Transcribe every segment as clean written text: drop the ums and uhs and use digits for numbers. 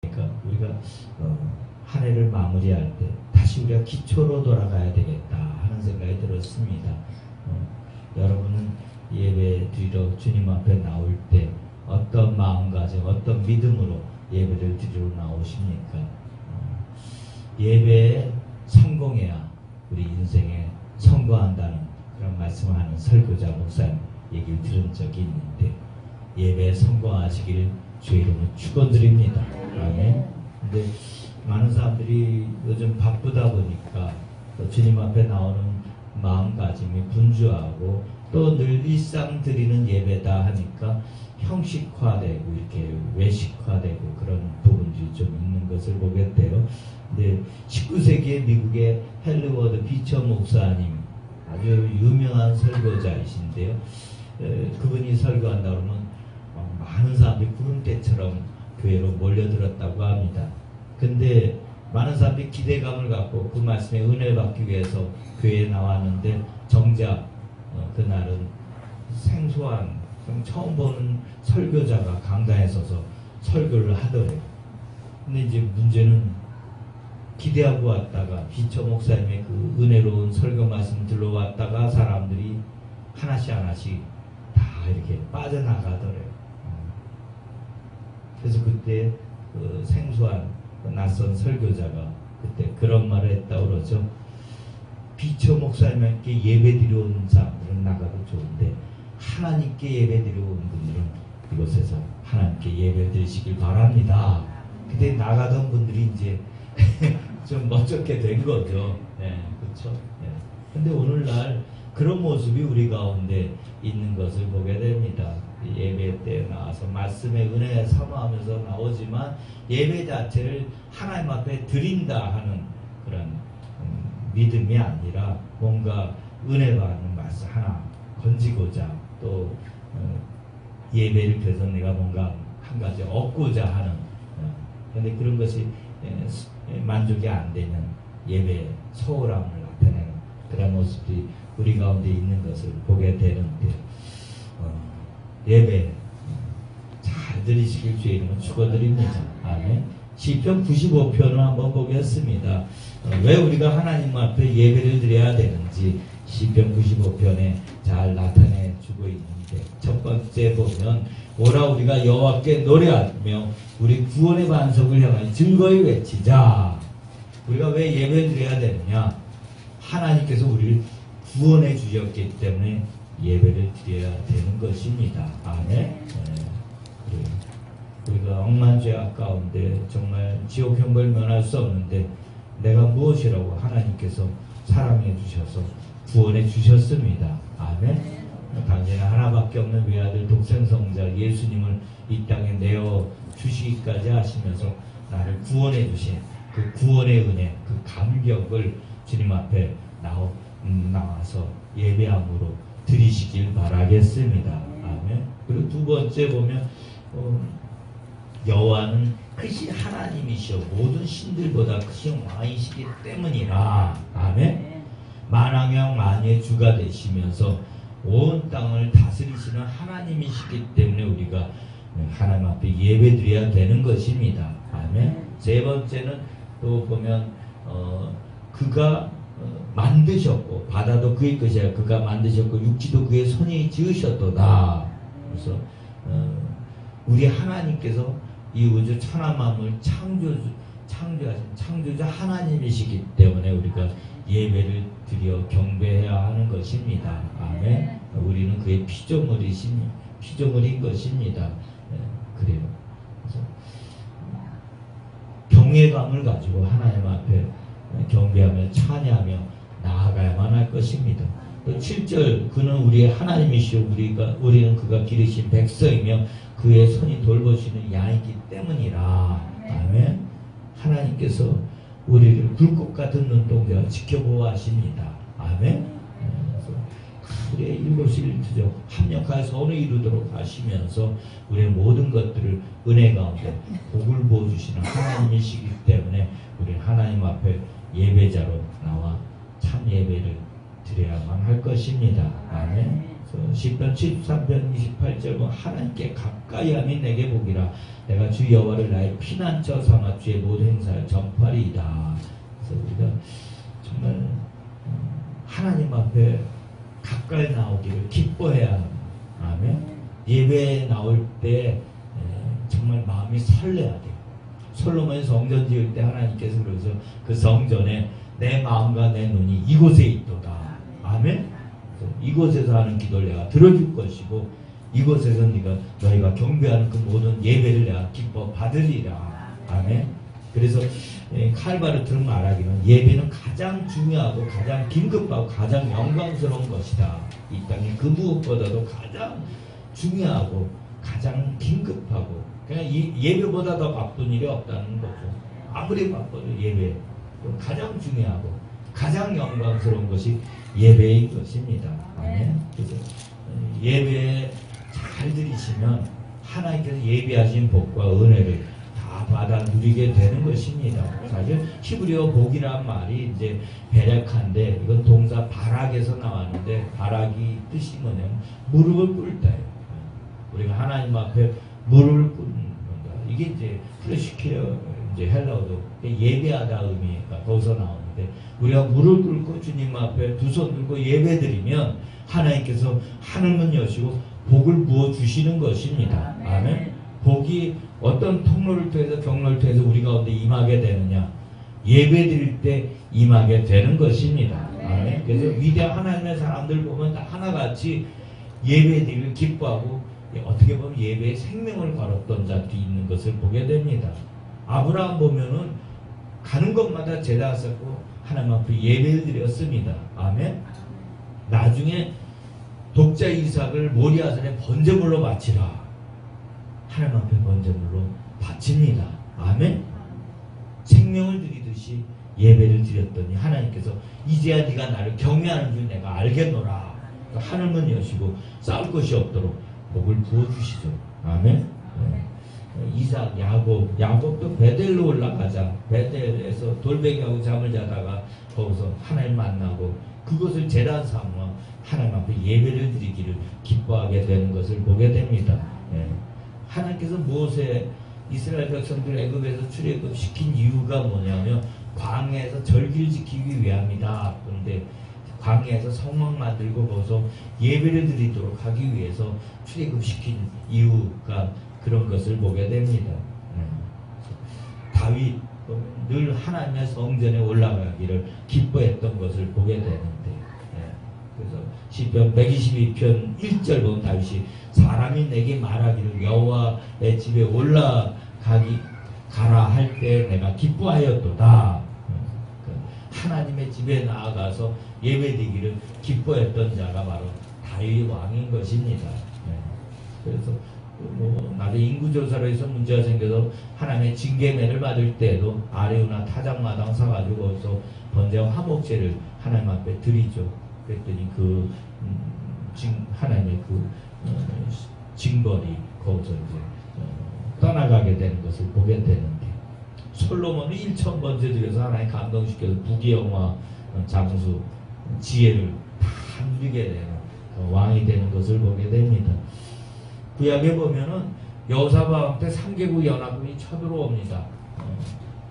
그러니까 우리가 한 해를 마무리할 때 다시 우리가 기초로 돌아가야 되겠다 하는 생각이 들었습니다. 여러분은 예배 드리러 주님 앞에 나올 때 어떤 마음가짐, 어떤 믿음으로 예배를 드리러 나오십니까? 예배에 성공해야 우리 인생에 성공한다는 그런 말씀을 하는 설교자 목사님 얘기를 들은 적이 있는데, 예배에 성공하시길 주의 이름으로 축원드립니다. 아멘. 근데 많은 사람들이 요즘 바쁘다 보니까 또 주님 앞에 나오는 마음가짐이 분주하고 또 늘 일상 드리는 예배다 하니까 형식화되고 이렇게 외식화되고 그런 부분들이 좀 있는 것을 보게 돼요. 근데 19세기의 미국의 헨리 비처 목사님, 아주 유명한 설교자이신데요. 그분이 설교한다 그러면 많은 사람들이 구름대처럼 교회로 몰려들었다고 합니다. 근데 많은 사람들이 기대감을 갖고 그 말씀에 은혜를 받기 위해서 교회에 나왔는데, 정작 그날은 생소한 처음 보는 설교자가 강단에 서서 설교를 하더래요. 근데 이제 문제는 기대하고 왔다가 비처 목사님의 그 은혜로운 설교 말씀 들러왔다가 사람들이 하나씩 하나씩 다 이렇게 빠져나가더래요. 그래서 그때 그 생소한 낯선 설교자가 그때 그런 말을 했다고 그러죠. 비처 목사님께 예배드려 온 사람들은 나가도 좋은데 하나님께 예배드려 온 분들은 이곳에서 하나님께 예배드리시길 바랍니다. 그때 나가던 분들이 이제 좀 멋쩍게 된 거죠. 네, 그렇죠. 네. 근데 오늘날 그런 모습이 우리 가운데 있는 것을 보게 됩니다. 예배 때 나와서 말씀의 은혜 사모하면서 나오지만 예배 자체를 하나님 앞에 드린다 하는 그런 믿음이 아니라 뭔가 은혜 받는 말씀 하나 건지고자 또 예배를 통해서 내가 뭔가 한 가지 얻고자 하는 그런데 그런 것이 만족이 안 되는 예배의 소홀함을 나타내는 그런 모습이 우리 가운데 있는 것을 보게 되는데, 예배 잘 들으시길 주의 이름으로 축원드립니다. 아멘. 시편 95편을 한번 보겠습니다. 왜 우리가 하나님 앞에 예배를 드려야 되는지 시편 95편에 잘 나타내 주고 있는데, 첫 번째 보면 오라 우리가 여호와께 노래하며 우리 구원의 반석을 향하여 즐거이 외치자. 우리가 왜 예배를 드려야 되느냐? 하나님께서 우리를 구원해 주셨기 때문에 예배를 드려야 되는 것입니다. 아멘. 네. 우리가 억만 죄악 가운데 정말 지옥 형벌 면할 수 없는데 내가 무엇이라고 하나님께서 사랑해 주셔서 구원해 주셨습니다. 아멘. 당신은 하나밖에 없는 외아들 독생성자 예수님을 이 땅에 내어 주시기까지 하시면서 나를 구원해 주신 그 구원의 은혜, 그 감격을 주님 앞에 나와서 예배함으로 드리시길 바라겠습니다. 아멘. 그리고 두 번째 보면 여호와는 크신 하나님이시오 모든 신들보다 크신 왕이시기 때문이라. 아멘. 만왕의 만의 주가 되시면서 온 땅을 다스리시는 하나님이시기 때문에 우리가 하나님 앞에 예배드려야 되는 것입니다. 아멘. 세 번째는 또 보면 그가 만드셨고 바다도 그의 것이야. 그가 만드셨고 육지도 그의 손이 지으셨도다. 그래서 우리 하나님께서 이 우주 천하만물 창조하신 창조자 하나님이시기 때문에 우리가 예배를 드려 경배해야 하는 것입니다. 아멘. 우리는 그의 피조물인 것입니다. 그래요. 그래서 경외감을 가지고 하나님 앞에 경배하며 찬양하며 나아가야만 할 것입니다. 7절 그는 우리의 하나님이시오 우리는 그가 기르신 백성이며 그의 손이 돌보시는 양이기 때문이라. 아멘. 하나님께서 우리를 불꽃 같은 눈동자와 지켜보아 하십니다. 아멘. 우리의 일거수일투족 합력하여 선을 이루도록 하시면서 우리의 모든 것들을 은혜 가운데 복을 부어주시는 하나님이시기 때문에 우리 하나님 앞에 예배자로 나와 참 예배를 드려야만 할 것입니다. 아멘. 시편 73편 28절 보면 하나님께 가까이 함이 내게 복이라. 내가 주 여호와를 나의 피난처 삼아 주의 모든 행사를 전파리이다. 그래서 우리가 정말 하나님 앞에 가까이 나오기를 기뻐해야 합니다. 아멘. 예배에 나올 때 정말 마음이 설레야 돼요. 솔로몬이 성전 지을 때 하나님께서 그래서 그 성전에 내 마음과 내 눈이 이곳에 있도다. 아멘. 이곳에서 하는 기도를 내가 들어줄 것이고 이곳에서 너희가 경배하는 그 모든 예배를 내가 기뻐 받으리라. 아멘. 그래서 칼바르 들은 말하기는 예배는 가장 중요하고 가장 긴급하고 가장 영광스러운 것이다. 이 땅에 그 무엇보다도 가장 중요하고 가장 긴급하고 그냥 예배보다 더 바쁜 일이 없다는 거죠. 아무리 바빠도 예배 가장 중요하고 가장 영광스러운 것이 예배인 것입니다. 아멘. 그래서 예배에 잘 들으시면 하나님께서 예배하신 복과 은혜를 다 받아 누리게 되는 것입니다. 사실 히브리어 복이란 말이 이제 베레카인데 이건 동사 바락에서 나왔는데 바락이 뜻이 뭐냐면 무릎을 꿇다예요. 우리가 하나님 앞에 무릎을 꿇는 건가. 이게 이제 플래시케어 이제 헬라어도 예배하다 의미가 거기서 나오는데 우리가 무릎 꿇고 주님 앞에 두 손 들고 예배드리면 하나님께서 하늘문 여시고 복을 부어 주시는 것입니다. 아멘. 복이 어떤 통로를 통해서 경로를 통해서 우리 가운데 임하게 되느냐 예배드릴 때 임하게 되는 것입니다. 아멘. 그래서 위대한 하나님의 사람들 보면 다 하나같이 예배드리를 기뻐하고 어떻게 보면 예배에 생명을 걸었던 자들이 있는 것을 보게 됩니다. 아브라함 보면은 가는 곳마다 제단 쌓고 하나님 앞에 예배를 드렸습니다. 아멘. 나중에 독자 이삭을 모리아산에 번제물로 바치라. 하나님 앞에 번제물로 바칩니다. 아멘. 생명을 드리듯이 예배를 드렸더니 하나님께서 이제야 네가 나를 경외하는 줄 내가 알겠노라. 하늘문 여시고 싸울 것이 없도록 복을 부어주시죠. 아멘. 이삭, 야곱도 베델로 올라가자. 베델에서 돌베개하고 잠을 자다가 거기서 하나님 만나고 그것을 제단 삼아 하나님 앞에 예배를 드리기를 기뻐하게 되는 것을 보게 됩니다. 하나님께서 모세 이스라엘 백성들 애굽에서 출애굽시킨 이유가 뭐냐면 광야에서 절기를 지키기 위함이다. 그런데 광야에서 성막 만들고 거기서 예배를 드리도록 하기 위해서 출애굽시킨 이유가 그런 것을 보게 됩니다. 다윗 늘 하나님의 성전에 올라가기를 기뻐했던 것을 보게 되는데 그래서 시편 122편 1절 보면 다윗이 사람이 내게 말하기를 여호와의 집에 가라 할 때 내가 기뻐하였도다. 하나님의 집에 나아가서 예배드리기를 기뻐했던 자가 바로 다윗 왕인 것입니다. 그래서 나중에 인구조사로 해서 문제가 생겨서 하나님의 징계매를 받을 때에도 아레오나 타작마당 사가지고 거기서 번제와 화목제를 하나님 앞에 드리죠. 그랬더니 하나님의 징벌이 거기서 이제 떠나가게 되는 것을 보게 되는데 솔로몬은 1,000번째 드려서 하나님 감동시켜서 부귀영화 장수 지혜를 다 누리게 되는 왕이 되는 것을 보게 됩니다. 구약에 보면은 여호사밧 왕 때 3개국 연합군이 쳐들어옵니다.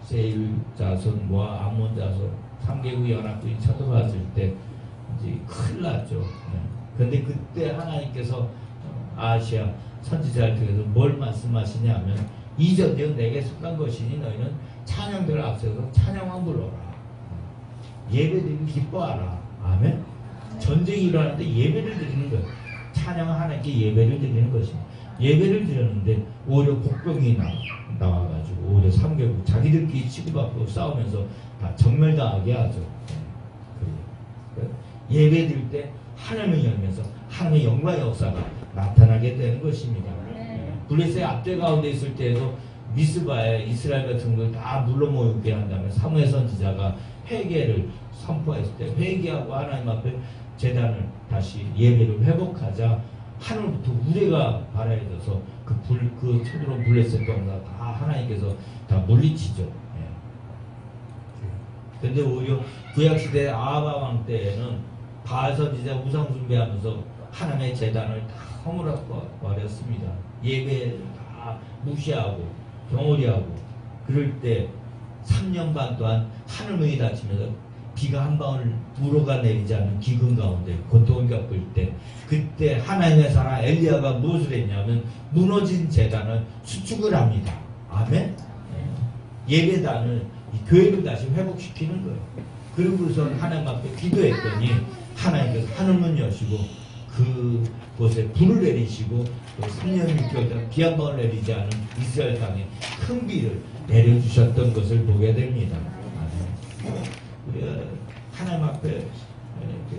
세일 자손과 암몬 자손 3개국 연합군이 쳐들어왔을 때 이제 큰일 났죠. 그런데 그때 하나님께서 아시아 선지자를 통해서 뭘 말씀하시냐면 이 전쟁은 내게 속한 것이니 너희는 찬양들을 앞세워서 찬양만 불러라. 예배드리고 기뻐하라. 아멘. 전쟁이 일어나는데 예배를 드리는 거예요. 찬양은 하나님께 예배를 드리는 것입니다. 예배를 드렸는데 오히려 복병이 나와가지고 오히려 3개국 자기들끼리 치고받고 싸우면서 다 정멸당하게 하죠. 예배 드릴 때 하나님을 열면서 하나님의 영광의 역사가 나타나게 되는 것입니다. 블레셋의 압제 가운데 있을 때에도 미스바에 이스라엘 같은 걸 다 물러 모이게 한 다음에 사무엘 선지자가 회개를 선포했을 때 회개하고 하나님 앞에 제단을 다시 예배를 회복하자 하늘부터 우레가 발하여져서 그 쳐들어온 블레셋 병사 다 하나님께서 다 물리치죠. 그런데 오히려 구약시대 아하바 왕 때에는 바알 선지자 우상 숭배하면서 하나님의 재단을 다 허물어 버렸습니다. 예배를 다 무시하고 경홀히하고 그럴 때 3년 반 동안 하늘문이 닫히면서 비가 한 방울 우러가 내리지 않는 기근 가운데 고통을 겪을 때 그때 하나님의 사람 엘리야가 무엇을 했냐면 무너진 재단을 수축을 합니다. 아멘. 예배단을 교회를 다시 회복시키는 거예요. 그리고선 하나님 앞에 기도했더니 하나님께서 하늘문 여시고 그곳에 불을 내리시고 3년 6개월 동안 비 한 방울 내리지 않은 이스라엘 땅에 큰 비를 내려주셨던 것을 보게 됩니다. 우리가 하나님 앞에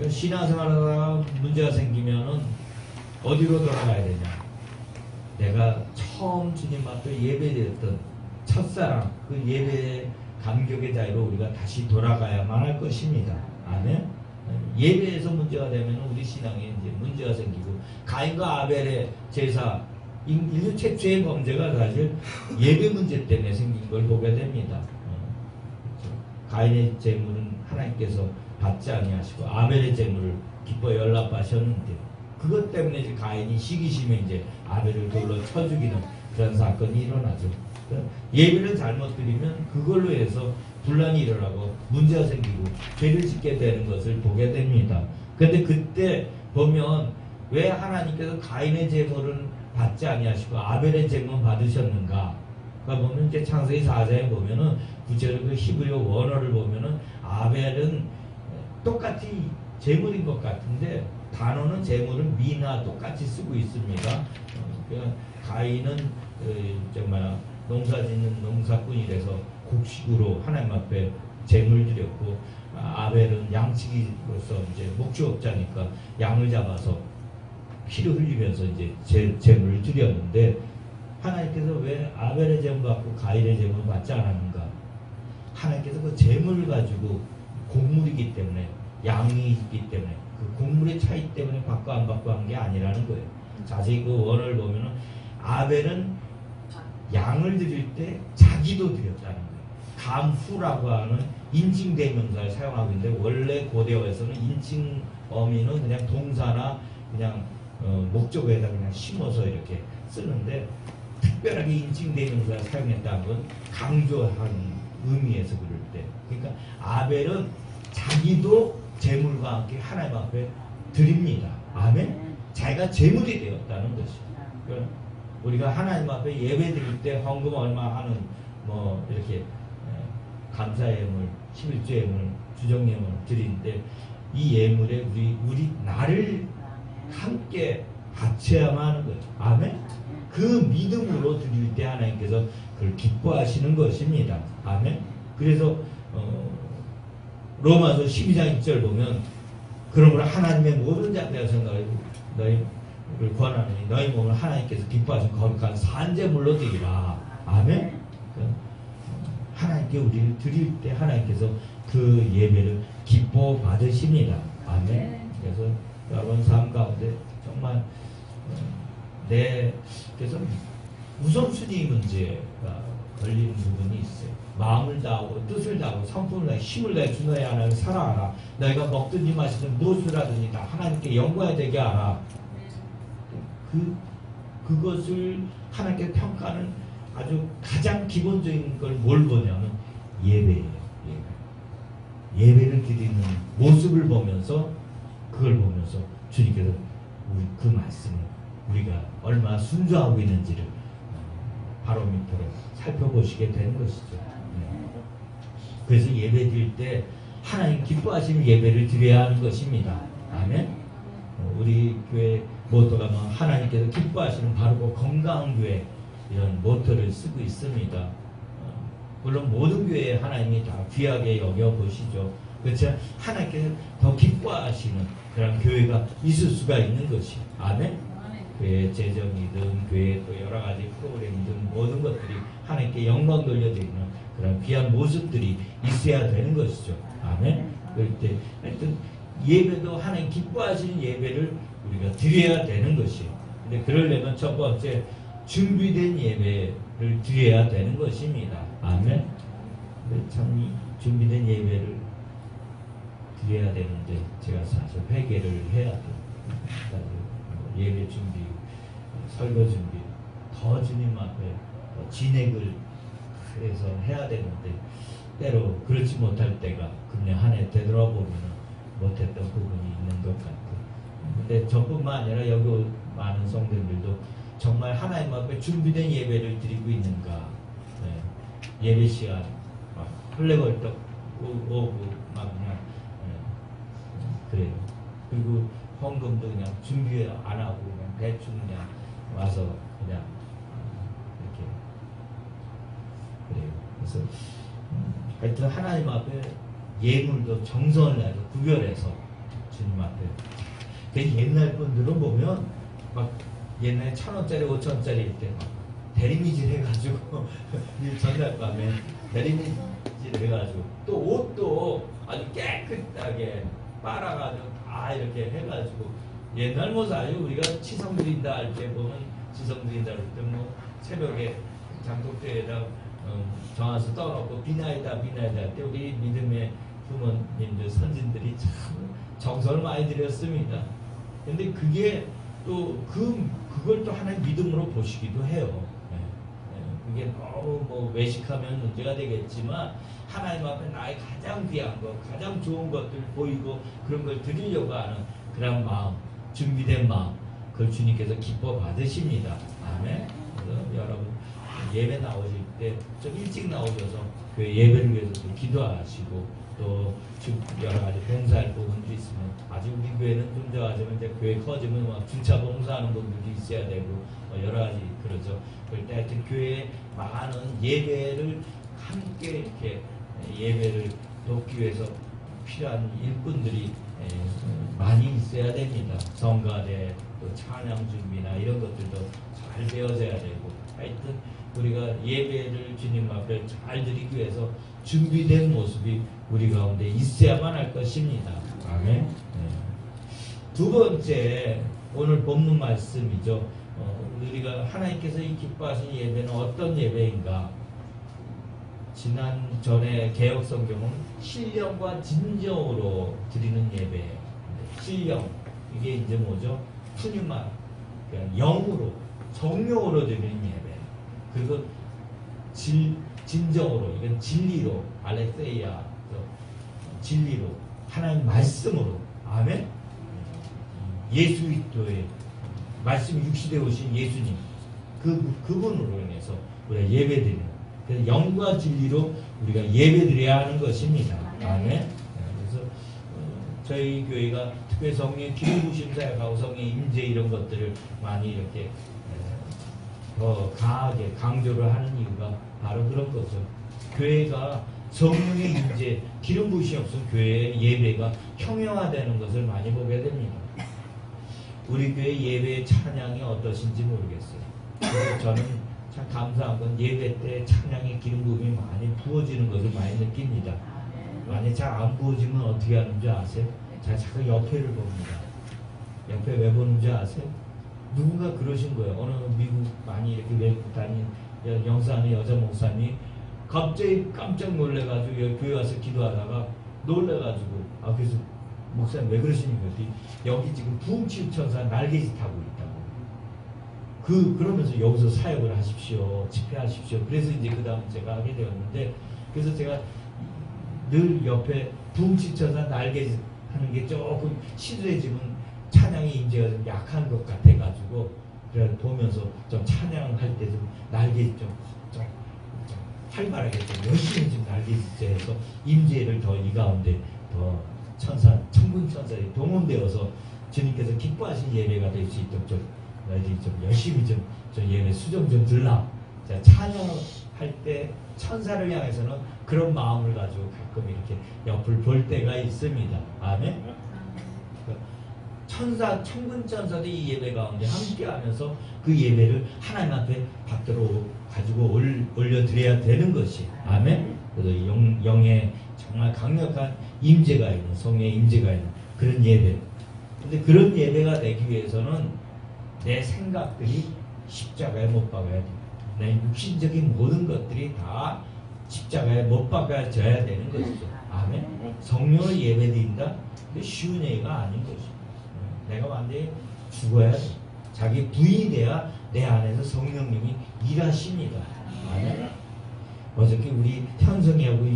신앙생활하다가 문제가 생기면은 어디로 돌아가야 되냐? 내가 처음 주님 앞에 예배드렸던 첫사랑 그 예배의 감격의 자리로 우리가 다시 돌아가야만 할 것입니다. 아멘. 예배에서 문제가 되면 우리 신앙에 이제 문제가 생기고 가인과 아벨의 제사 인류 최초의 범죄가 사실 예배 문제 때문에 생긴 걸 보게 됩니다. 가인의 제물은 하나님께서 받지 아니하시고 아벨의 제물을 기뻐 연락하셨는데 그것 때문에 이제 가인이 시기심에 이제 아벨을 돌로 쳐 죽이는 그런 사건이 일어나죠. 예배를 잘못 드리면 그걸로 해서 분란이 일어나고 문제가 생기고 죄를 짓게 되는 것을 보게 됩니다. 그런데 그때 보면 왜 하나님께서 가인의 제물은 받지 아니하시고 아벨의 제물은 받으셨는가? 그러니까 보면 이제 창세기 4장에 보면은 구체적으로 그 히브리어 원어를 보면은 아벨은 똑같이 제물인 것 같은데 단어는 제물은 미나 똑같이 쓰고 있습니다. 그러니까 가인은 정말 농사짓는 농사꾼이라서 곡식으로 하나님 앞에 제물 드렸고 아벨은 양치기로서 이제 목축업자니까 양을 잡아서 피를 흘리면서 이제 제물을 드렸는데 하나님께서 왜 아벨의 제물 받고 가인의 제물 받지 않았는가? 하나님께서 그 제물을 가지고 곡물이기 때문에 양이 있기 때문에 그 곡물의 차이 때문에 받고 안 받고 한 게 아니라는 거예요. 자세히 그 원어를 보면은 아벨은 양을 드릴 때 자기도 드렸다는 거예요. 감후라고 하는 인칭 대명사를 사용하고 있는데 원래 고대어에서는 인칭 어미는 그냥 동사나 그냥 목적어에다 그냥 심어서 이렇게 쓰는데 특별하게 인칭 대명사를 사용했다는 건 강조하는 의미에서 그럴 때 그러니까 아벨은 자기도 제물과 함께 하나님 앞에 드립니다. 아멘. 자기가 제물이 되었다는 것이죠. 그러니까 우리가 하나님 앞에 예배 드릴 때 헌금 얼마 하는 뭐 이렇게 감사 예물, 11조 예물, 주정 예물 드리는데 이 예물에 우리 나를 함께 바쳐야만 하는 거예요. 아멘. 그 믿음으로 드릴 때 하나님께서 그걸 기뻐하시는 것입니다. 아멘. 그래서 로마서 12장 1절 보면 그러므로 하나님의 모든 자들의 생각을 너희를 권하노니 너희 몸을 하나님께서 기뻐하신 거룩한 산제물로 드리라. 아멘. 하나님께 우리를 드릴 때 하나님께서 그 예배를 기뻐 받으십니다. 아멘. 그래서 여러분 삶 가운데 정말 그래서 우선순위 문제가 걸리는 부분이 있어요. 마음을 다하고 뜻을 다하고 성품을 다하고 힘을 다해 주 너의 하나님을 사랑하라. 너희가 먹든지 마시든 무엇을 하든지 다 하나님께 영광이 되게 하라. 그것을 하나님께 평가하는 아주 가장 기본적인 걸 뭘 보냐면 예배예요. 예배를 드리는 모습을 보면서 그걸 보면서 주님께서 우리 그 말씀을 우리가 얼마나 순종하고 있는지를 바로 밑으로 살펴보시게 되는 것이죠. 그래서 예배 드릴 때 하나님 기뻐하시는 예배를 드려야 하는 것입니다. 아멘. 우리 교회 모토가 뭐 하나님께서 기뻐하시는 바르고 건강한 교회 이런 모토를 쓰고 있습니다. 물론 모든 교회에 하나님이 다 귀하게 여겨보시죠. 그렇지만 하나님께서 더 기뻐하시는 그런 교회가 있을 수가 있는 것이. 아멘. 교회 재정이든 교회 또 여러 가지 프로그램이든 모든 것들이 하나님께 영광 돌려드리는 그런 귀한 모습들이 있어야 되는 것이죠. 아멘. 그럴 때 하여튼 예배도 하나님 기뻐하시는 예배를 우리가 드려야 되는 것이에요. 근데 그러려면 첫 번째 준비된 예배를 드려야 되는 것입니다. 아멘. 참 준비된 예배를 드려야 되는데 제가 사실 회개를 해야 돼요. 예배 준비, 설교 준비, 더 주님 앞에 진액을 해서 해야 되는데 때로 그렇지 못할 때가 그냥 한 해 되돌아보면 못했던 부분이 있는 것 같고, 근데 저뿐만 아니라 여기 온 많은 성도들도 정말 하나님 앞에 준비된 예배를 드리고 있는가. 예배 시간 막 헐레벌떡 오고 막 그냥 그래요. 그리고 헌금도 그냥 준비 안 하고 그냥 대충 그냥 와서 그냥 이렇게 그래요. 그래서 하여튼 하나님 앞에 예물도 정성을 내서 구별해서 주님 앞에. 그 옛날 분들은 보면 막 옛날에 1,000원짜리 5,000원짜리일 때 막 대리미질 해가지고 전날밤에 대리미질 해가지고 또 옷도 아주 깨끗하게 빨아가지고 다 이렇게 해가지고 옛날 모습 아니고 우리가 치성 드린다 할 때 보면 치성 드린다 할 때 뭐 새벽에 장독대에다 정화수 떠놓고 비나이다 할 때 우리 믿음의 부모님들 선진들이 참 정성을 많이 들였습니다. 근데 그게 또 그걸 또 하나의 믿음으로 보시기도 해요. 그게 너무 뭐 외식하면 문제가 되겠지만 하나님 앞에 나의 가장 귀한 것, 가장 좋은 것들 보이고 그런 걸 드리려고 하는 그런 마음, 준비된 마음, 그걸 주님께서 기뻐 받으십니다. 아멘. 그래서 여러분 예배 나오실 때 좀 일찍 나오셔서 교회 예배를 위해서 또 기도하시고 또 여러 가지 봉사할 부분도 있으면, 아직 우리 교회는 좀 더 하자면 이제 교회 커지면 막 주차 봉사하는 분들도 있어야 되고 여러 가지 그러죠. 그럴 때 하여튼 교회에 많은 예배를 함께 이렇게 예배를 돕기 위해서 필요한 일꾼들이 많이 있어야 됩니다. 성가대 또 찬양 준비나 이런 것들도 잘 되어져야 되고, 하여튼 우리가 예배를 주님 앞에 잘 드리기 위해서 준비된 모습이 우리 가운데 있어야만 할 것입니다. 아멘. 두 번째 오늘 본문 말씀이죠. 우리가 하나님께서 이 기뻐하신 예배는 어떤 예배인가? 지난 전에 개혁 성경은 신령과 진정으로 드리는 예배. 신령 이게 이제 뭐죠? 푸뉴마, 그러니까 영으로 정령으로 드리는 예배. 그리고 진정으로, 이건 진리로, 알레세이아 진리로, 하나님 말씀으로. 아멘. 예수 그리스도의 말씀 육시되어 오신 예수님 그분으로 인해서 우리가 예배드리는, 그래서 영과 진리로 우리가 예배드려야 하는 것입니다. 아멘. 그래서 저희 교회가 특별히 성령의 기름 부으심 사역하고 성령의 임재 이런 것들을 많이 이렇게 더 강하게 강조를 하는 이유가 바로 그런 거죠. 교회가 성령의 임재 기름 부으심이 없으면 교회의 예배가 형용화되는 것을 많이 보게 됩니다. 우리 교회 예배의 찬양이 어떠신지 모르겠어요. 그래서 저는 참 감사한 건 예배 때 찬양의 기름 부음이 많이 부어지는 것을 많이 느낍니다. 만약 잘 안 부어지면 어떻게 하는 줄 아세요? 제가 자꾸 옆에를 봅니다. 옆에 왜 보는 줄 아세요? 누군가 그러신 거예요. 어느 미국 많이 이렇게 외국 다닌 영사하는 여자 목사님이 갑자기 깜짝 놀래가지고 여기 교회 와서 기도하다가 놀래가지고 그래서 목사님 왜 그러시는 거지? 여기 지금 부흥치유천사 날개짓 하고 있다고. 그러면서 여기서 사역을 하십시오. 집회하십시오. 그래서 이제 그 다음 제가 하게 되었는데, 그래서 제가 늘 옆에 부흥치유천사 날개짓 하는 게 조금 시들해지면 찬양의 임재가 좀 약한 것 같아가지고, 그래 보면서 좀 찬양할 때 좀 날개짓 좀 활발하게 좀 열심히 좀 날개짓해서 임재를 더 이 가운데 더 천군 천사들이 동원되어서 주님께서 기뻐하신 예배가 될 수 있도록 너희들이 좀 열심히 좀 예배 수정 좀 들라. 자, 찬양할 때 천사를 향해서는 그런 마음을 가지고 가끔 이렇게 옆을 볼 때가 있습니다. 아멘. 천군 천사들이 이 예배 가운데 함께하면서 그 예배를 하나님 앞에 받도록 가지고 올려드려야 되는 것이. 아멘. 그래서 영의 정말 강력한 임재가 있는, 성의 임재가 있는 그런 예배. 근데 그런 예배가 되기 위해서는 내 생각들이 십자가에 못 박아야 돼. 내 육신적인 모든 것들이 다 십자가에 못 박아져야 되는 것이죠. 아멘. 성령을 예배드린다? 근데 쉬운 얘기가 아닌 것이죠. 내가 완전히 죽어야 돼. 자기 부인이 돼야 내 안에서 성령님이 일하십니다. 아멘. 어저께 우리 현성이하고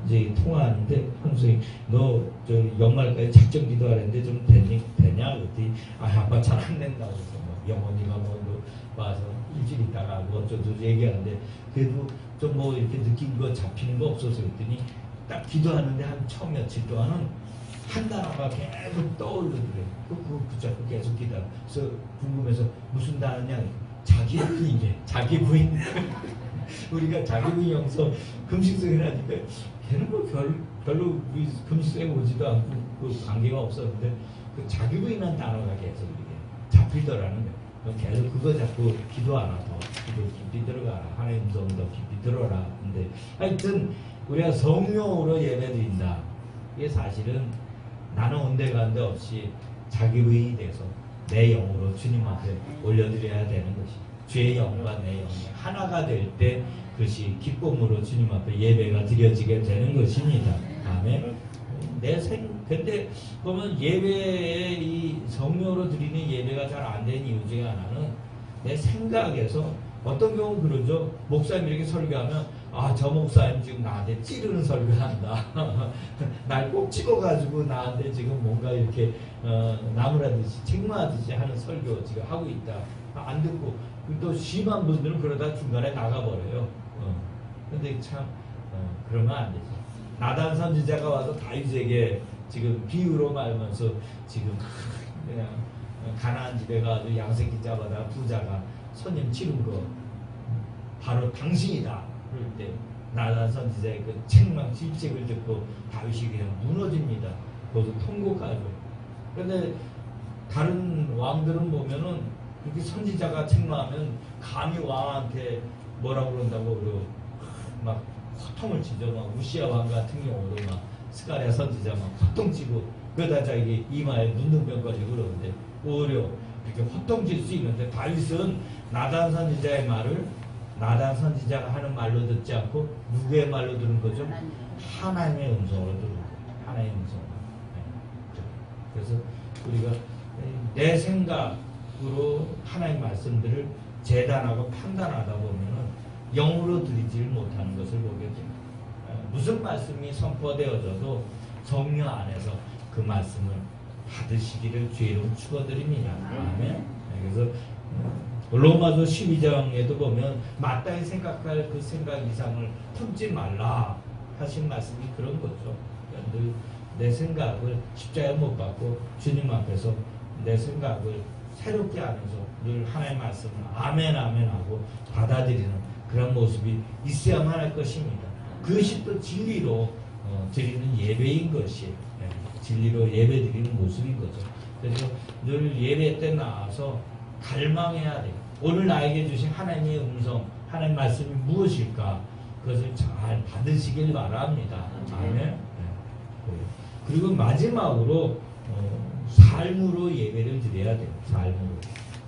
이제 통화하는데, 현성이 너 저 연말까지 작정 기도하는데 좀 되냐? 그랬더니 아빠 잘 안 된다고 해서 영원히가 뭐 와서 일주일 있다가 뭐 어쩌고 얘기하는데, 그래도 좀 뭐 이렇게 느낀 거 잡히는 거 없어서 그랬더니 딱 기도하는데 한 처음 며칠 동안은 한 단어가 계속 떠오르더래. 그거 붙잡고 계속 기도하고. 그래서 궁금해서 무슨 단어냐? 자기 부인이래. 자기 부인. 우리가 자기 부인 영서 금식성이라니까 걔는 뭐 별로 우리 금식성에 오지도 않고 그 관계가 없었는데 그 자기 부인한 단어가 계속 이렇게 잡히더라는 거예요. 계속 그거 잡고 기도하나 더 기도 깊이 들어가라. 하나님 음성 더 깊이 들어라. 근데 하여튼 우리가 성령으로 예배드린다. 이게 사실은 나는 온데간데 없이 자기 부인이 돼서 내 영으로 주님 앞에 올려드려야 되는 것이, 주의 영과 내 영이 하나가 될 때 그것이 기쁨으로 주님 앞에 예배가 드려지게 되는 것입니다. 아멘. 근데 보면 예배에 이 성령으로 드리는 예배가 잘 안 되는 이유 중에 하나는 내 생각에서 어떤 경우 그러죠. 목사님 이렇게 설교하면 저 목사님 지금 나한테 찌르는 설교한다. 날 꼭 찍어가지고 나한테 지금 뭔가 이렇게 나무라듯이 책망하듯이 하는 설교 지금 하고 있다. 안 듣고 또 심한 분들은 그러다 중간에 나가버려요. 근데 참 그러면 안 되죠. 나단 선지자가 와서 다윗에게 지금 비유로 말하면서 지금 그냥 가나안 집에 가서 양새끼 잡아다 부자가 손님 치른 거 바로 당신이다. 그럴 때 나단 선지자의 그 책망 질책을 듣고 다윗이 그냥 무너집니다. 거기서 통곡하죠. 그런데 다른 왕들은 보면은 그렇게 선지자가 책망하면 감히 왕한테 뭐라고 그런다고 그러고 막 호통을 치죠. 막 우시아 왕 같은 경우도 막 스가랴 선지자 막 호통치고 그러다 자기 이마에 문둥병거리고 그러는데 오히려 이렇게 호통칠 수 있는데 다윗은 나단 선지자의 말을 나단 선지자가 하는 말로 듣지 않고 누구의 말로 들은 거죠? 하나님의 음성으로 들은 거예요. 하나님의 음성으로. 그래서 우리가 내 생각으로 하나님의 말씀들을 재단하고 판단하다 보면은 영으로 드리지를 못하는 것을 보게 됩니다. 무슨 말씀이 선포되어져도 성령 안에서 그 말씀을 받으시기를 주의 이름 축원드립니다. 아멘. 그래서 로마서 12장에도 보면 마땅히 생각할 그 생각 이상을 품지 말라 하신 말씀이 그런 거죠. 늘 내 생각을 십자가에 못 박고 주님 앞에서 내 생각을 새롭게 하면서 늘 하나님의 말씀을 아멘 아멘 하고 받아들이는 그런 모습이 있어야만 할 것입니다. 그것이 또 진리로 드리는 예배인 것이 진리로 예배 드리는 모습인 거죠. 그래서 늘 예배 때 나와서 갈망해야 돼요. 오늘 나에게 주신 하나님의 음성, 하나님의 말씀이 무엇일까? 그것을 잘 받으시길 바랍니다. 아멘. 그리고 마지막으로 삶으로 예배를 드려야 돼요. 삶으로.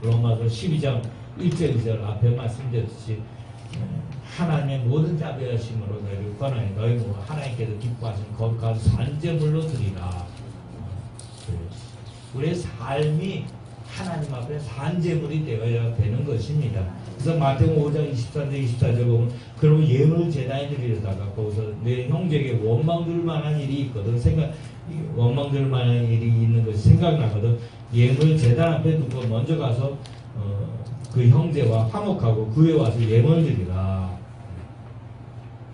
로마서 12장 1절 2절 앞에 말씀드렸듯이 하나님의 모든 자비하심으로 너희를 권하여 너희 몸을 하나님께서 기뻐하시는 거룩한 산제물로 드리라. 우리의 삶이 하나님 앞에 산제물이 되어야 되는 것입니다. 그래서 마태복음 5장 23절 24절 보면 그럼 예물을 제단에 드리려다가 거기서 내 형제에게 원망될 만한 일이 있거든. 원망될 만한 일이 있는 것이 생각나거든. 예물 제단 앞에 두고 먼저 가서 그 형제와 화목하고 그에 와서 예물을 드리라.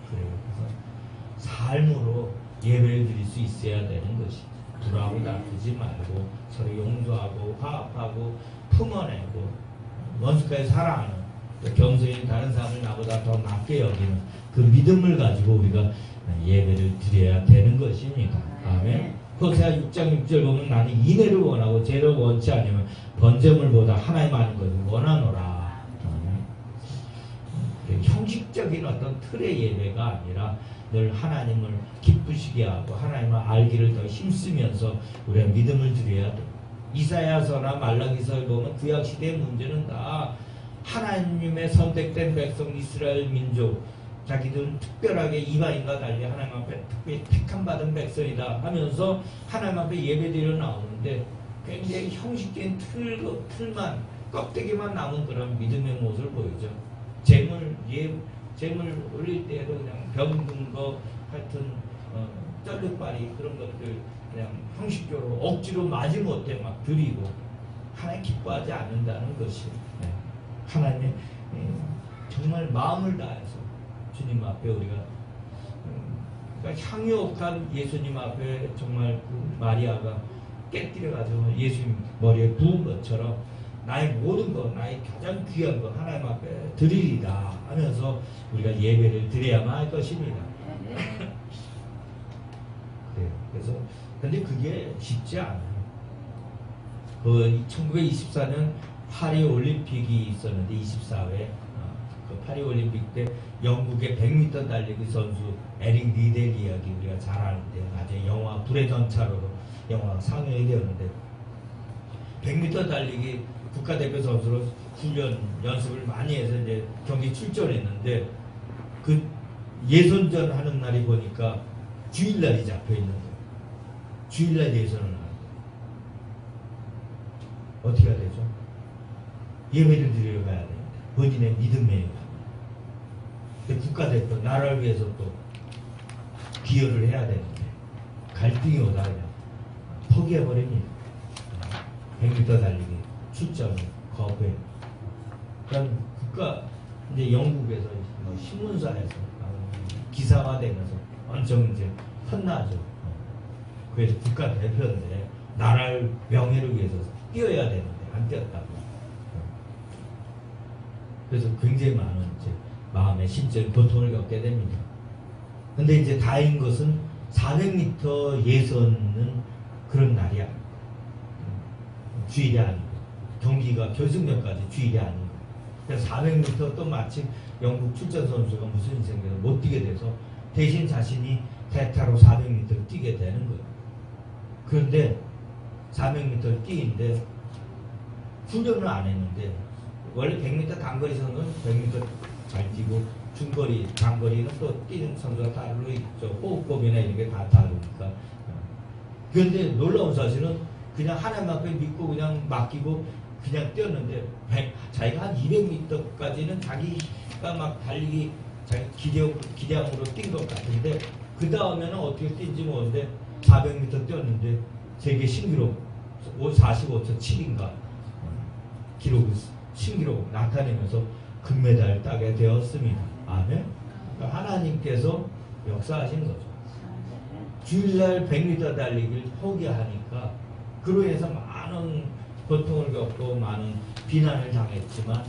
그래요. 그래서 삶으로 예배를 드릴 수 있어야 되는 것이. 불하고 다투지 말고 서로 용서하고 화합하고 품어내고 원수까지 사랑하는 또 겸손히 다른 사람을 나보다 더 낫게 여기는 그 믿음을 가지고 우리가 예배를 드려야 되는 것입니다. 아멘. 호세아 6장 6절 보면 나는 인애를 원하고 죄를 원치 않으면 번제물보다 하나님 아는 것을 원하노라. 형식적인 어떤 틀의 예배가 아니라 늘 하나님을 기쁘시게 하고 하나님을 알기를 더 힘쓰면서 우리가 믿음을 드려야 돼. 이사야서나 말라기서에 보면 구약시대의 문제는 다 하나님의 선택된 백성 이스라엘 민족 자기들은 특별하게 이방인과 달리 하나님 앞에 특별히 택함 받은 백성이다 하면서 하나님 앞에 예배드려 나오는데 굉장히 형식적인 틀만 껍데기만 남은 그런 믿음의 모습을 보이죠. 재물 올릴 때에도 그냥 병든 거 하여튼 쩔룩발이 그런 것들 그냥 형식적으로 억지로 마지못해 막 드리고 하나님 기뻐하지 않는다는 것이 하나님의 정말 마음을 다해서 주님 앞에 우리가 그러니까 향유옥한 예수님 앞에 정말 그 마리아가 깨뜨려가지고 예수님 머리에 부은 것처럼 나의 모든 것, 나의 가장 귀한 것 하나님 앞에 드리리다 하면서 우리가 예배를 드려야만 할 것입니다. 네, 그래서 근데 그게 쉽지 않아요. 그 1924년 파리 올림픽이 있었는데 24회 그 파리 올림픽 때 영국의 100m 달리기 선수 에릭 리델 이야기 우리가 잘 아는데 나중에 영화 불의 전차로 영화 상영이 되었는데 100m 달리기 국가대표 선수로 훈련 연습을 많이 해서 이제 경기 출전했는데 그 예선전 하는 날이 보니까 주일날이 잡혀 있는 거예요. 주일날 예선을 하는 거예요. 어떻게 해야 되죠? 예배를 드리러 가야 되는데 본인의 믿음의 국가대표 나라를 위해서 또 기여를 해야 되는데 갈등이 오다 그냥 포기해버립니다. 100m 달리기 출전을 거부해. 그럼 국가 이제 영국에서 뭐 신문사에서 기사화되면서 엄청 이제 혼나죠. 그래서 국가 대표인데 나라를 명예를 위해서 뛰어야 되는데 안 뛰었다고. 그래서 굉장히 많은 이제 마음의 심적인 고통을 겪게 됩니다. 근데 이제 다행인 것은 400m 예선은 그런 날이 아니고 주일이 아니고 경기가 결승전까지 주일이 아니고 그래서 400m 또 마침 영국 출전 선수가 무슨 일이 생겨서 못 뛰게 돼서 대신 자신이 대타로 400m를 뛰게 되는 거예요. 그런데 400m를 뛰는데 훈련을 안 했는데 원래 100m 단거리 선수는 100m 잘 뛰고 중거리, 장거리는 또 뛰는 선수가 따로 있죠. 호흡법이나 이런 게 다 다르니까. 그런데 놀라운 사실은 그냥 하나님 앞에 믿고 그냥 맡기고 그냥 뛰었는데 자기가 한 200m까지는 자기가 막 달리기 자기 기량으로 뛴 것 같은데 그 다음에는 어떻게 뛴지 모르는데 400m 뛰었는데 세계 신기록 45초 7인가 기록 신기록 나타내면서 금메달 따게 되었습니다. 아멘. 그러니까 하나님께서 역사하신 거죠. 주일날 100m 달리기를 포기하니까 그로 인해서 많은 고통을 겪고 많은 비난을 당했지만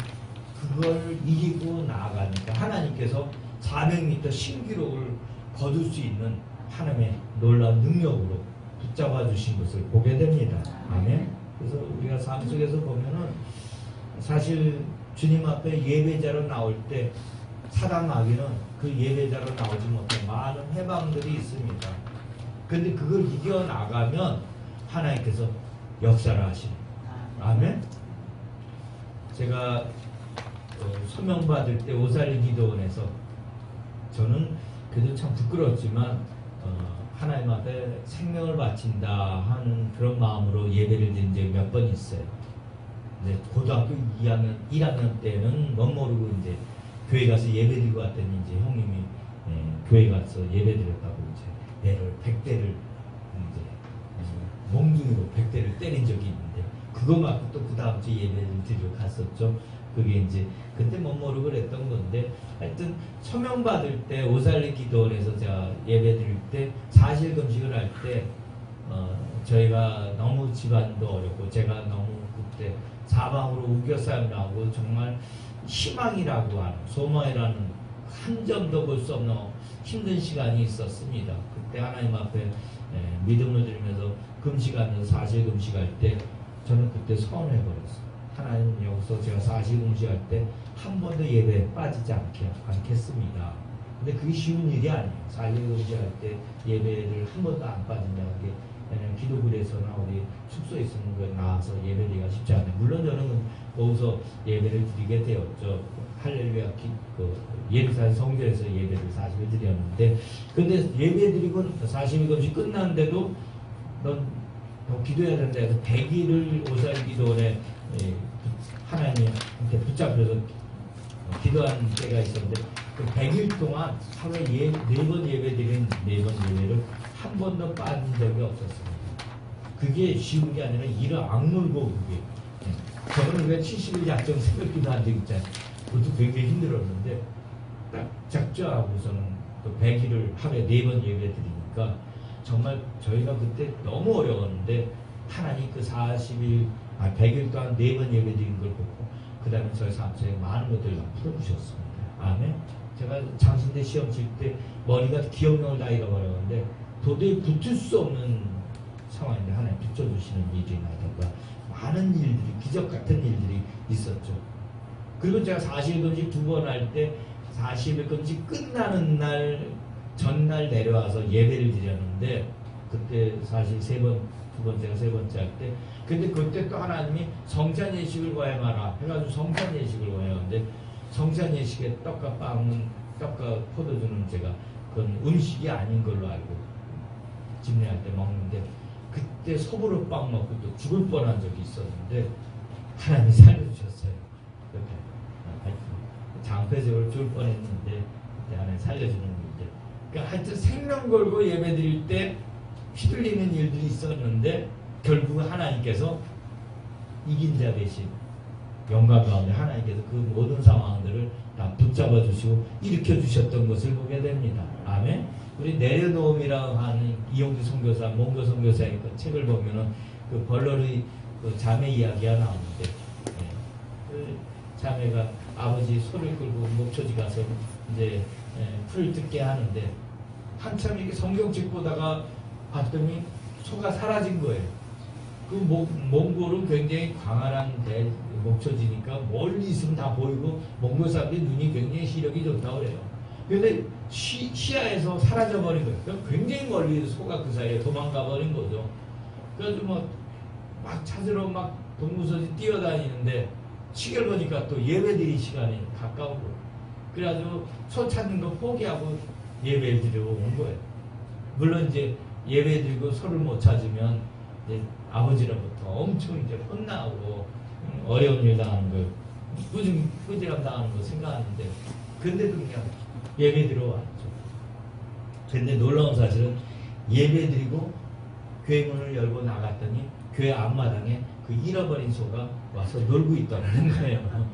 그걸 이기고 나아가니까 하나님께서 400m 신기록을 거둘 수 있는 하나님의 놀라운 능력으로 붙잡아 주신 것을 보게 됩니다. 아멘. 그래서 우리가 삶 속에서 보면은 사실 주님 앞에 예배자로 나올 때 사단 마귀는 그 예배자로 나오지 못한 많은 해방들이 있습니다. 그런데 그걸 이겨나가면 하나님께서 역사를 하십니다. 아멘. 제가 소명받을 때 오살리 기도원에서 저는 그래도 참 부끄럽지만 하나님 앞에 생명을 바친다 하는 그런 마음으로 예배를 드린 적이 몇 번 있어요. 근데 고등학교 1학년 때는 못 모르고 이제 교회 가서 예배 드리고 왔더니 이제 형님이 교회 가서 예배 드렸다고 이제 내를 100대를 이제 몽둥이로 100대를 때린 적이 있는데 그거 맞고 또 그 다음 주 예배를 드리러 갔었죠. 그게 이제 그때 못 모르고 그랬던 건데 하여튼 소명받을 때 오살리 기도원에서 제가 예배 드릴 때 사실 금식을 할 때 저희가 너무 집안도 어렵고 제가 너무 그때 사방으로 우겨싸여 나오고 정말 희망이라고 하는 소망이라는 한 점도 볼 수 없는 힘든 시간이 있었습니다. 그때 하나님 앞에 믿음을 드리면서 금식하면서 사실 금식할 때 저는 그때 선언해버렸어요. 하나님 여기서 제가 사실 금식할 때 한 번도 예배에 빠지지 않겠습니다. 근데 그게 쉬운 일이 아니에요. 사실 금식할 때 예배를 한 번도 안 빠진다는 게 왜냐면 기도굴에서나 우리 숙소에 있는 거 나와서 예배드리기가 쉽지 않아요. 물론 저는 거기서 예배를 드리게 되었죠. 할렐루야 예루살렘 성전에서 예배를 40일 드렸는데 근데 예배 드리고 40일 금식 끝났는데도 넌 더 기도해야 된다 해서 100일을 오살 기도원에 하나님한테 붙잡혀서 기도한 때가 있었는데 그 100일 동안 하루에 4번 예배 드린 4번 예배를 한 번도 빠진 적이 없었습니다. 그게 쉬운 게 아니라 이를 악물고 그게 저는 왜 70일 약정 새벽기도 한 적 있잖아요. 그것도 굉장히 힘들었는데 딱 작정하고서는 그 100일을 하루에 4번 예배 드리니까 정말 저희가 그때 너무 어려웠는데 하나님 그 100일 동안 4번 예배 드린 걸 보고 그 다음에 저희 삶속에 많은 것들을 다 풀어주셨습니다. 아멘. 제가 장신대 시험 칠 때 머리가 기억력을 다 잃어버렸는데 도저히 붙을 수 없는 상황인데 하나님 붙여주시는 일이라든가 많은 일들이 기적 같은 일들이 있었죠. 그리고 제가 40일 금식 2번 할 때 40일 금식 끝나는 날 전날 내려와서 예배를 드렸는데 그때 사실 3번, 2번째가 3번째 할 때 근데 그때 또 하나님이 성찬 예식을 거행하라 해가지고 성찬 예식을 거행하는데 성찬 예식에 떡과 빵은 떡과 포도주는 제가 그건 음식이 아닌 걸로 알고 집례할 때 먹는데 그때 소보로 빵 먹고 또 죽을 뻔한 적이 있었는데 하나님이 살려주셨어요. 장폐적으로 죽을 뻔했는데 하나님 살려주는 일들. 그러니까 하여튼 생명 걸고 예배 드릴 때 휘둘리는 일들이 있었는데 결국 하나님께서 이긴 자 대신 영광 가운데 하나님께서 그 모든 상황들을 다 붙잡아 주시고 일으켜 주셨던 것을 보게 됩니다. 아멘. 우리 내려놓음이라고 하는 이용주 선교사, 몽고 선교사의 그 책을 보면은 그 벌러의 그 자매 이야기가 나오는데 그 자매가 아버지 소를 끌고 목초지 가서 이제 풀 뜯게 하는데 한참 이렇게 성경책 보다가 봤더니 소가 사라진 거예요. 그 몽골은 굉장히 광활한 목초지니까 멀리 있으면 다 보이고 몽골 사람들이 눈이 굉장히 시력이 좋다고 그래요. 그런데 시야에서 사라져버린 거예요. 그러니까 굉장히 멀리 소가 그 사이에 도망가 버린 거죠. 그래서 막 찾으러 막 동무서지 뛰어다니는데 시계를 보니까 또 예배드릴 시간이 가까운 거예요. 그래가지고 소 찾는 거 포기하고 예배를 드리러 온 거예요. 물론 이제 예배 드리고 소를 못 찾으면 이제 아버지로부터 엄청 이제 혼나고 어려운 일 당하는 걸 꾸지람 당하는 거 생각하는데 근데도 그냥 예배 드리러 왔죠. 근데 놀라운 사실은 예배 드리고 교회 문을 열고 나갔더니 교회 앞마당에 그 잃어버린 소가 와서 놀고 있더라는 거예요.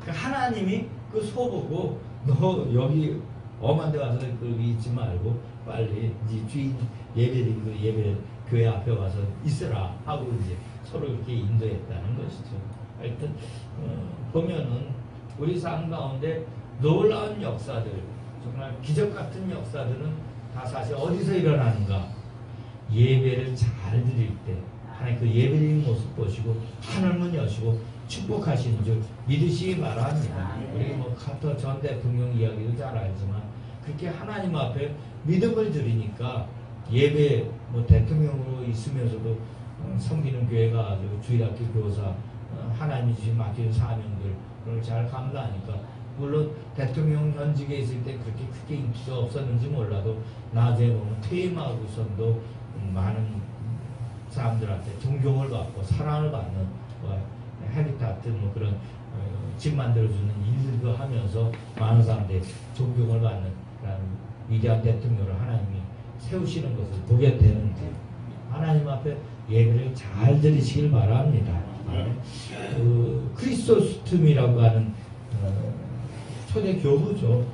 그 하나님이 그 소 보고 너 여기 엄한 데 와서 그 있지 말고 빨리 네 주인 예배드린 그 예배 교회 앞에 와서 있어라 하고 이제 서로 이렇게 인도했다는 것이죠. 하여튼 보면은 우리 삶 가운데 놀라운 역사들 정말 기적 같은 역사들은 다 사실 어디서 일어나는가? 예배를 잘 드릴 때 하나님 그 예배드리는 모습 보시고 하늘문 여시고 축복하시는 줄 믿으시기 바랍니다. 우리 카터 전 대통령 이야기도 잘 알지만 그렇게 하나님 앞에 믿음을 드리니까 예배 대통령으로 있으면서도 섬기는 교회가 아주 주일학교 교사 하나님이 주신 맡기는 사명들을 잘 감당하니까 물론 대통령 현직에 있을 때 그렇게 크게 인기가 없었는지 몰라도 나중에 보면 퇴임하고선도 많은 사람들한테 존경을 받고 사랑을 받는 헤비타트 그런 집 만들어주는 일들도 하면서 많은 사람들이 존경을 받는 그런 위대한 대통령을 하나님이 세우시는 것을 보게 되는데 하나님 앞에 예배를 잘 드리시길 바랍니다. 크리스토스툼이라고 하는 초대 교부죠.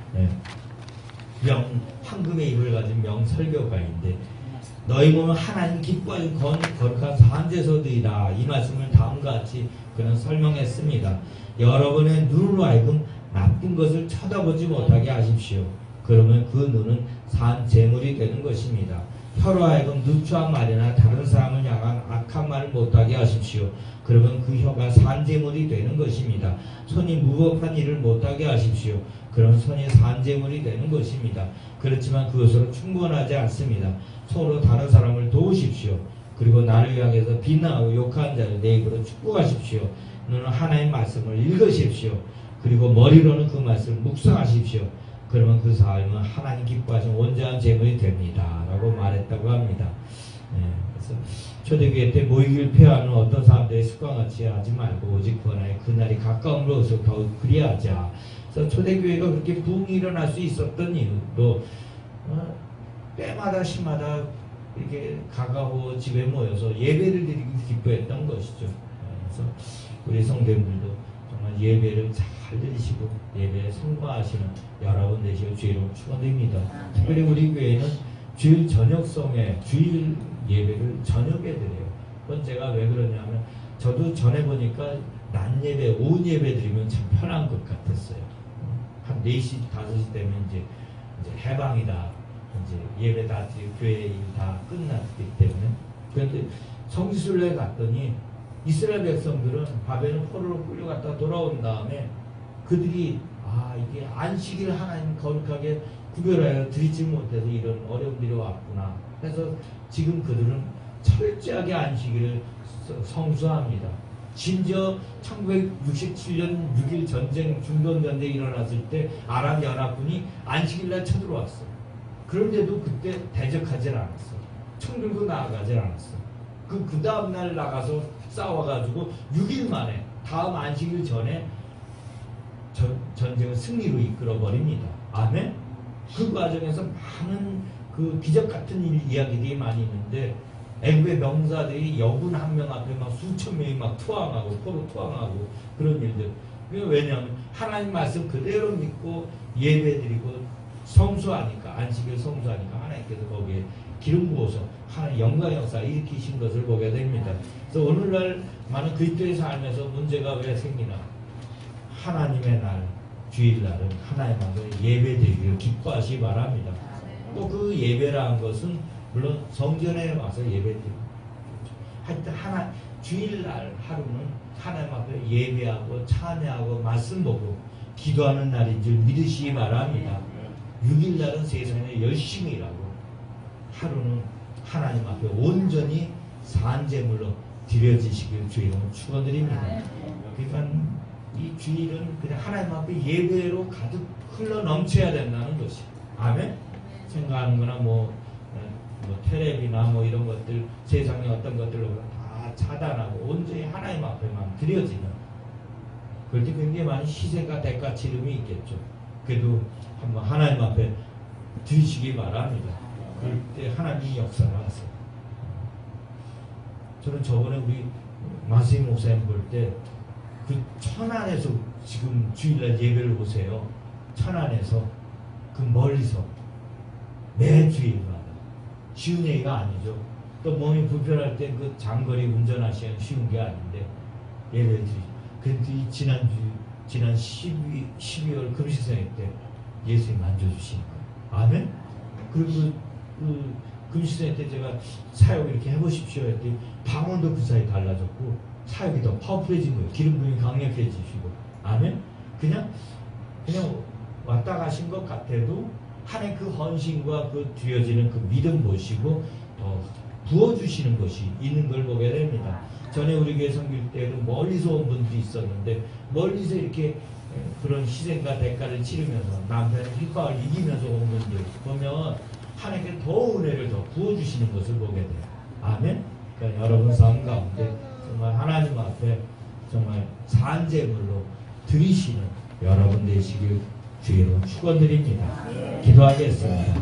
황금의 입을 가진 명설교가인데 너희 몸은 하나님 기뻐하는 거룩한 산제소들이다. 이 말씀을 다음과 같이 그는 설명했습니다. 여러분의 눈으로 하여금 나쁜 것을 쳐다보지 못하게 하십시오. 그러면 그 눈은 산 제물이 되는 것입니다. 혀로 하여금 누추한 말이나 다른 사람을 향한 악한 말을 못하게 하십시오. 그러면 그 혀가 산제물이 되는 것입니다. 손이 무법한 일을 못하게 하십시오. 그런 손이 산제물이 되는 것입니다. 그렇지만 그것으로 충분하지 않습니다. 손으로 다른 사람을 도우십시오. 그리고 나를 향해서 비난하고 욕하는 자를 내 입으로 축복하십시오. 눈은 하나님의 말씀을 읽으십시오. 그리고 머리로는 그 말씀을 묵상하십시오. 그러면 그 삶은 하나님 기뻐하신 온전한 제물이 됩니다. 라고 말했다고 합니다. 그래서 초대교회 때 모이기를 표하는 어떤 사람들의 습관같이 하지 말고 오직 그날에 그날이 가까움으로서 더욱 그리하자. 그래서 초대교회가 그렇게 부흥이 일어날 수 있었던 이유도 때마다 시마다 이렇게 가까워 집에 모여서 예배를 드리기 기뻐했던 것이죠. 그래서 우리 성도님들도 정말 예배를 잘 드리시고 예배에 성과하시는 여러분 되시고 주의 이름으로 축원드립니다. 특별히 우리 교회는 주일 저녁성에 주일 예배를 저녁에 드려요. 그건 제가 왜 그러냐면 저도 전에 보니까 낮 예배, 오후 예배 드리면 참 편한 것 같았어요. 한 4시, 5시 되면 이제 해방이다. 이제 예배 다 교회 일 다 끝났기 때문에. 그런데 성지순례에 갔더니 이스라엘 백성들은 바벨론 포로로 끌려갔다 돌아온 다음에 그들이 이게 안식일 하나님 거룩하게 구별하여 드리지 못해서 이런 어려움들이 왔구나. 그래서 지금 그들은 철저하게 안식일을 성수합니다. 심지어 1967년 6.1 전쟁, 중동 전쟁이 일어났을 때 아랍 연합군이 안식일날 쳐들어왔어. 그런데도 그때 대적하지 않았어. 총 들고 나아가지 않았어. 그 다음날 나가서 싸워가지고 6일 만에 다음 안식일 전에 전쟁을 승리로 이끌어버립니다. 아멘? 그 과정에서 많은 그 기적 같은 이야기들이 많이 있는데 애국의 명사들이 여군 한 명 앞에 막 수천 명이 막 투항하고 포로 투항하고 그런 일들. 왜냐하면 하나님 말씀 그대로 믿고 예배드리고 성수하니까 안식일 성수하니까 하나님께서 거기에 기름 부어서 하나님 영광 역사 일으키신 것을 보게 됩니다. 그래서 오늘날 많은 그리스도의 삶에서 문제가 왜 생기나? 하나님의 날, 주일날은 하나님 앞에 예배드리기를 기뻐하시기 바랍니다. 또 그 예배라는 것은 물론 성전에 와서 예배드리고 하여튼 주일날 하루는 하나님 앞에 예배하고 찬양하고 말씀 보고 기도하는 날인 줄 믿으시기 바랍니다. 6일날은 세상에 열심히 일하고 하루는 하나님 앞에 온전히 산제물로 드려지시길 주의 이름으로 축원드립니다. 그러니까 이 주일은 그냥 하나님 앞에 예배로 가득 흘러 넘쳐야 된다는 것이. 아멘? 생각하는 거나 뭐 텔레비나 뭐 이런 것들 세상의 어떤 것들로 다 차단하고 온전히 하나님 앞에만 드려지는 그럴 때 굉장히 많은 희생과 대가 치름이 있겠죠. 그래도 한번 하나님 앞에 드리시기 바랍니다. 그럴 때 하나님이 역사를 하세요. 저는 저번에 우리 마스임 목사님 볼 때 그 천안에서 지금 주일날 예배를 보세요. 천안에서 그 멀리서 매 주일마다 쉬운 얘기가 아니죠. 또 몸이 불편할 때 그 장거리 운전하시면 쉬운 게 아닌데 예배를 드리죠. 그런데 지난 12월 금식성회 때 예수님 만져주신 거예요. 아멘? 그리고 그 금식성회 때 제가 사역 이렇게 해보십시오 했더니 방언도 그 사이 달라졌고 사역이 더 파워풀해진 거예요. 기름 부음이 강력해지시고. 아멘? 그냥 왔다 가신 것 같아도 하나님 그 헌신과 그 드려지는 그 믿음 보시고 더 부어주시는 것이 있는 걸 보게 됩니다. 전에 우리 교회 섬길 때도 멀리서 온 분들이 있었는데 멀리서 이렇게 그런 희생과 대가를 치르면서 남편의 핍박을 이기면서 온 분들 보면 하나님께 더 은혜를 더 부어주시는 것을 보게 돼요. 아멘? 그러니까 여러분 삶 가운데 정말 하나님 앞에 정말 산제물로 드리시는 여러분 되시길 주의로 축원드립니다. 기도하겠습니다.